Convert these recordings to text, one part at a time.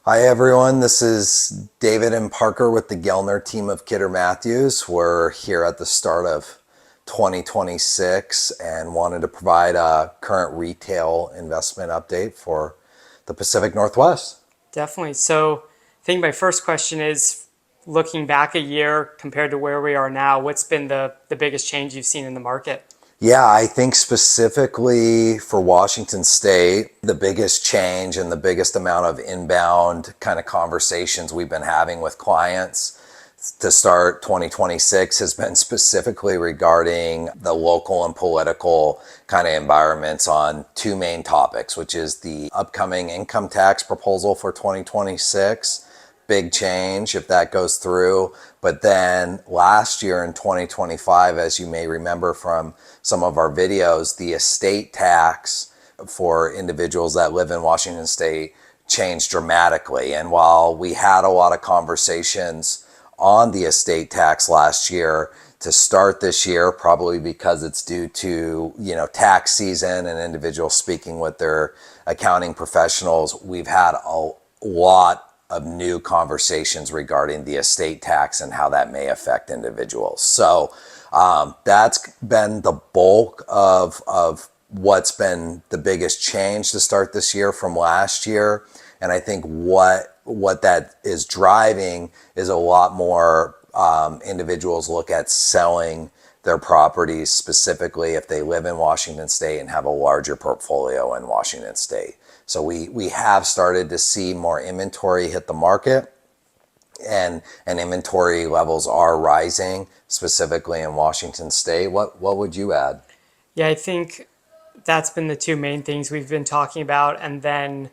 Hi everyone, this is David and Parker with the Gellner team of Kidder Matthews. We're here at the start of 2026 and wanted to provide a current retail investment update for the Pacific Northwest. Definitely. So I think my first question is looking back a year compared to where we are now, what's been the biggest change you've seen in the market? Yeah, I think specifically for Washington State, the biggest change and the biggest amount of inbound kind of conversations we've been having with clients to start 2026 has been specifically regarding the local and political kind of environments on two main topics, which is the upcoming income tax proposal for 2026. Big change if that goes through. But then last year in 2025, as you may remember from some of our videos, the estate tax for individuals that live in Washington State changed dramatically. And while we had a lot of conversations on the estate tax last year, to start this year, probably because it's due to, tax season and individuals speaking with their accounting professionals, we've had a lot of new conversations regarding the estate tax and how that may affect individuals. So that's been the bulk of what's been the biggest change to start this year from last year. And I think what that is driving is a lot more individuals look at selling their properties, specifically if they live in Washington State and have a larger portfolio in Washington State. So we have started to see more inventory hit the market, and inventory levels are rising, specifically in Washington State. What would you add? Yeah, I think that's been the two main things we've been talking about. And then,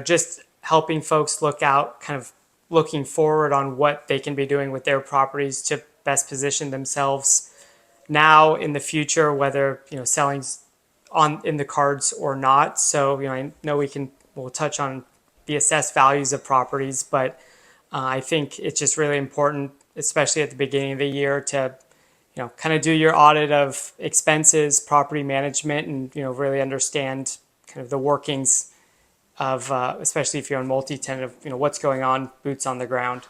just helping folks look out, kind of looking forward on what they can be doing with their properties to best position themselves now in the future, whether, selling's on in the cards or not. So, I know we'll touch on the assessed values of properties, but I think it's just really important, especially at the beginning of the year, to kind of do your audit of expenses, property management, and really understand kind of the workings of, especially if you're on multi-tenant, of what's going on, boots on the ground.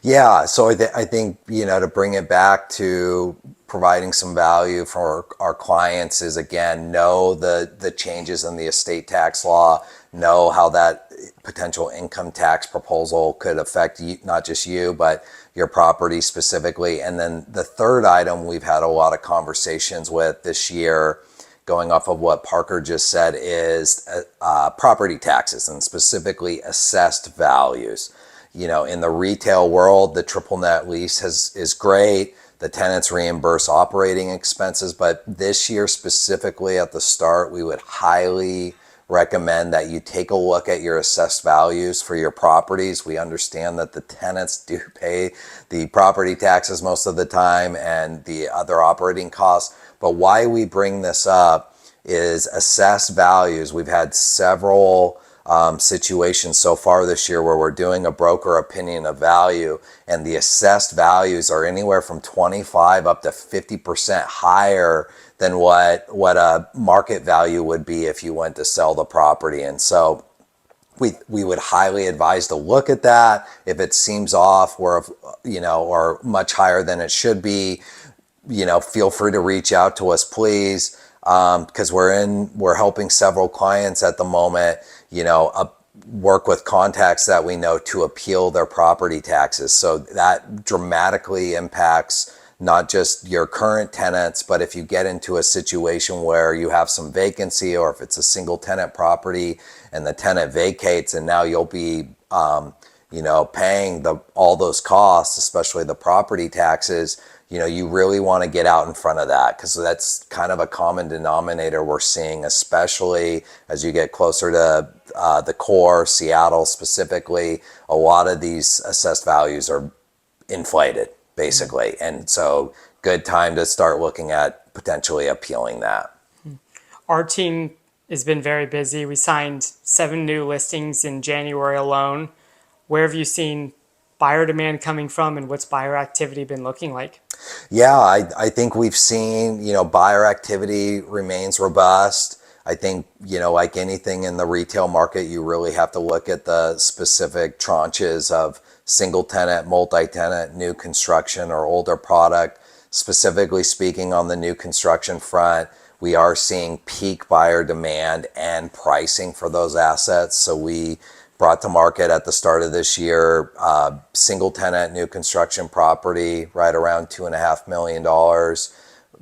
Yeah, so I think, to bring it back to providing some value for our clients is, again, know the changes in the estate tax law, know how that potential income tax proposal could affect you, not just you, but your property specifically. And then the third item we've had a lot of conversations with this year, going off of what Parker just said, is property taxes and specifically assessed values. In the retail world, the triple net lease is great. The tenants reimburse operating expenses, but this year specifically at the start, we would highly recommend that you take a look at your assessed values for your properties. We understand that the tenants do pay the property taxes most of the time and the other operating costs. But why we bring this up is assessed values. We've had several situations so far this year where we're doing a broker opinion of value, and the assessed values are anywhere from 25 up to 50% higher than what a market value would be if you went to sell the property. And so we would highly advise to look at that. If it seems off or much higher than it should be, feel free to reach out to us, please, because we're helping several clients at the moment, work with contacts that we know to appeal their property taxes. So that dramatically impacts not just your current tenants, but if you get into a situation where you have some vacancy, or if it's a single tenant property and the tenant vacates, and now you'll be paying all those costs, especially the property taxes. You really want to get out in front of that, because that's kind of a common denominator we're seeing, especially as you get closer to the core, Seattle specifically. A lot of these assessed values are inflated, basically. And so good time to start looking at potentially appealing that. Our team has been very busy. We signed 7 new listings in January alone. Where have you seen buyer demand coming from, and what's buyer activity been looking like? Yeah, I think we've seen, buyer activity remains robust. I think, like anything in the retail market, you really have to look at the specific tranches of single tenant, multi-tenant, new construction, or older product. Specifically speaking, on the new construction front, we are seeing peak buyer demand and pricing for those assets. So we brought to market at the start of this year single tenant new construction property right around $2.5 million.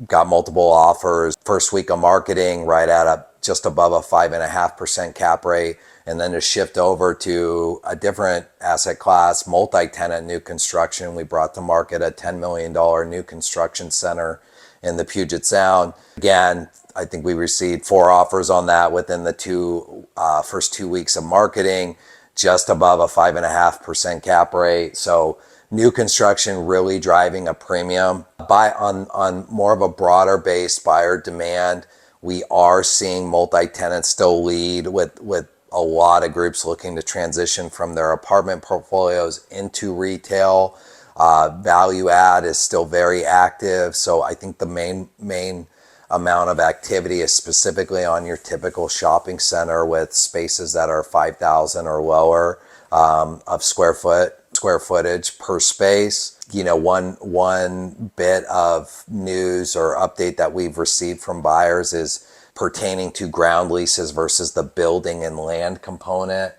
Got multiple offers. First week of marketing right at just above a 5.5% cap rate. And then to shift over to a different asset class, multi-tenant new construction, we brought to market a $10 million new construction center in the Puget Sound. Again, I think we received 4 offers on that within the first 2 weeks of marketing, just above a 5.5% cap rate. So new construction really driving a premium. On more of a broader based buyer demand, we are seeing multi-tenant still lead with a lot of groups looking to transition from their apartment portfolios into retail. Value add is still very active. So I think the main amount of activity is specifically on your typical shopping center with spaces that are 5,000 or lower of square footage per space. One bit of news or update that we've received from buyers is pertaining to ground leases versus the building and land component.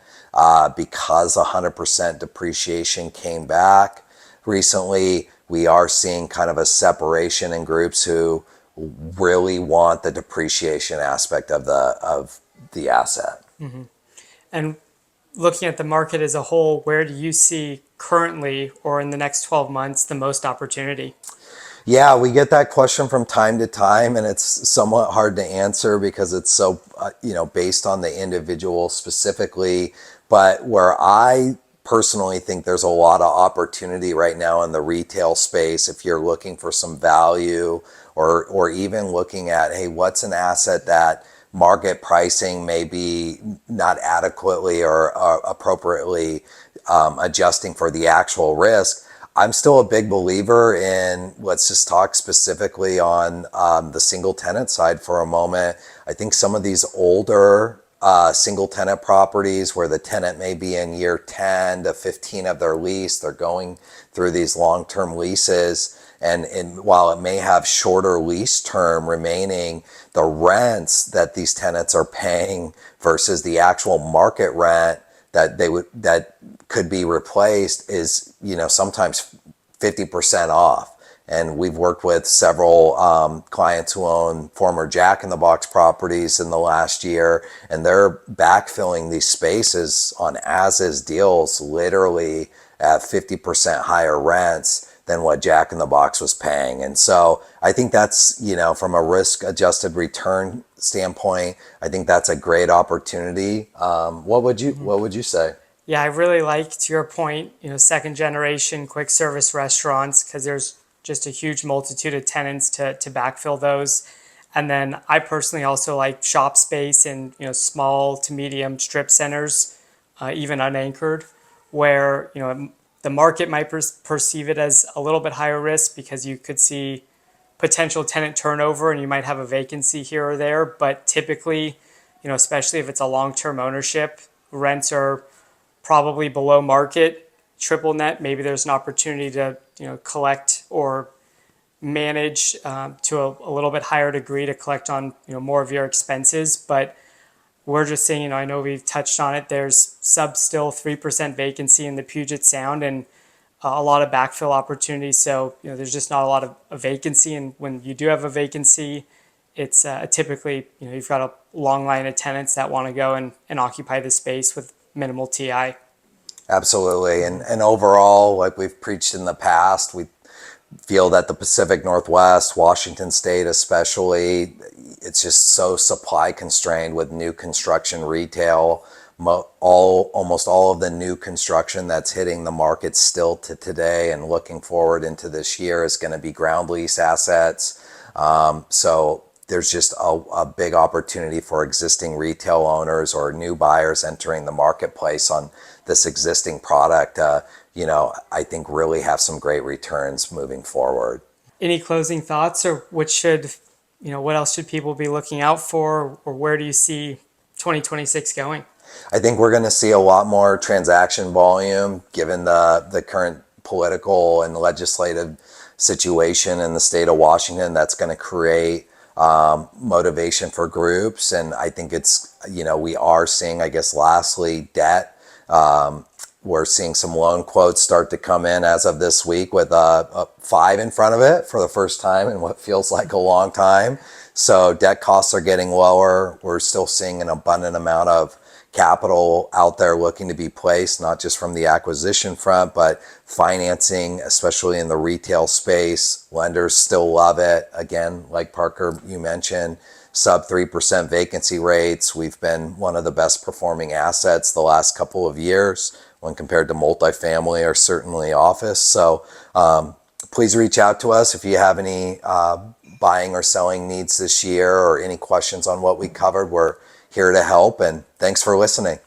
Because 100% depreciation came back recently, we are seeing kind of a separation in groups who really want the depreciation aspect of the asset. And looking at the market as a whole, where do you see currently or in the next 12 months the most opportunity? Yeah, we get that question from time to time, and it's somewhat hard to answer because it's so, based on the individual specifically. But where I personally think there's a lot of opportunity right now in the retail space, if you're looking for some value or even looking at, hey, what's an asset that market pricing may be not adequately or appropriately adjusting for the actual risk. I'm still a big believer in, let's just talk specifically on the single tenant side for a moment. I think some of these older single tenant properties where the tenant may be in year 10 to 15 of their lease, they're going through these long-term leases. And while it may have shorter lease term remaining, the rents that these tenants are paying versus the actual market rent that could be replaced is, sometimes 50% off. And we've worked with several clients who own former Jack in the Box properties in the last year, and they're backfilling these spaces on as-is deals literally at 50% higher rents than what Jack in the Box was paying. And so I think that's, from a risk adjusted return standpoint, I think that's a great opportunity. What would you say? Yeah, I really like, to your point, second generation quick service restaurants, because there's just a huge multitude of tenants to backfill those. And then I personally also like shop space in small to medium strip centers, even unanchored, where the market might perceive it as a little bit higher risk because you could see potential tenant turnover and you might have a vacancy here or there. But typically, especially if it's a long-term ownership, rents are probably below market, triple net. Maybe there's an opportunity to collect or manage to a little bit higher degree to collect on more of your expenses. But we're just saying, I know we've touched on it. There's still 3% vacancy in the Puget Sound and a lot of backfill opportunities. So there's just not a lot of a vacancy. And when you do have a vacancy, it's typically you've got a long line of tenants that want to go and occupy the space with minimal TI. Absolutely. And overall, like we've preached in the past, we feel that the Pacific Northwest, Washington State especially, it's just so supply constrained with new construction retail. Almost all of the new construction that's hitting the market still to today and looking forward into this year is going to be ground lease assets. So there's just a big opportunity for existing retail owners or new buyers entering the marketplace on this existing product, I think really have some great returns moving forward. Any closing thoughts, or what should what else should people be looking out for, or where do you see 2026 going? I think we're going to see a lot more transaction volume given the current political and legislative situation in the state of Washington. That's going to create motivation for groups. And I think we are seeing, I guess, lastly, debt. We're seeing some loan quotes start to come in as of this week with a 5 in front of it for the first time in what feels like a long time. So debt costs are getting lower. We're still seeing an abundant amount of capital out there looking to be placed, not just from the acquisition front, but financing, especially in the retail space. Lenders still love it. Again, like Parker, you mentioned, sub 3% vacancy rates. We've been one of the best performing assets the last couple of years when compared to multifamily or certainly office. So please reach out to us if you have any buying or selling needs this year or any questions on what we covered. We're here to help, and thanks for listening.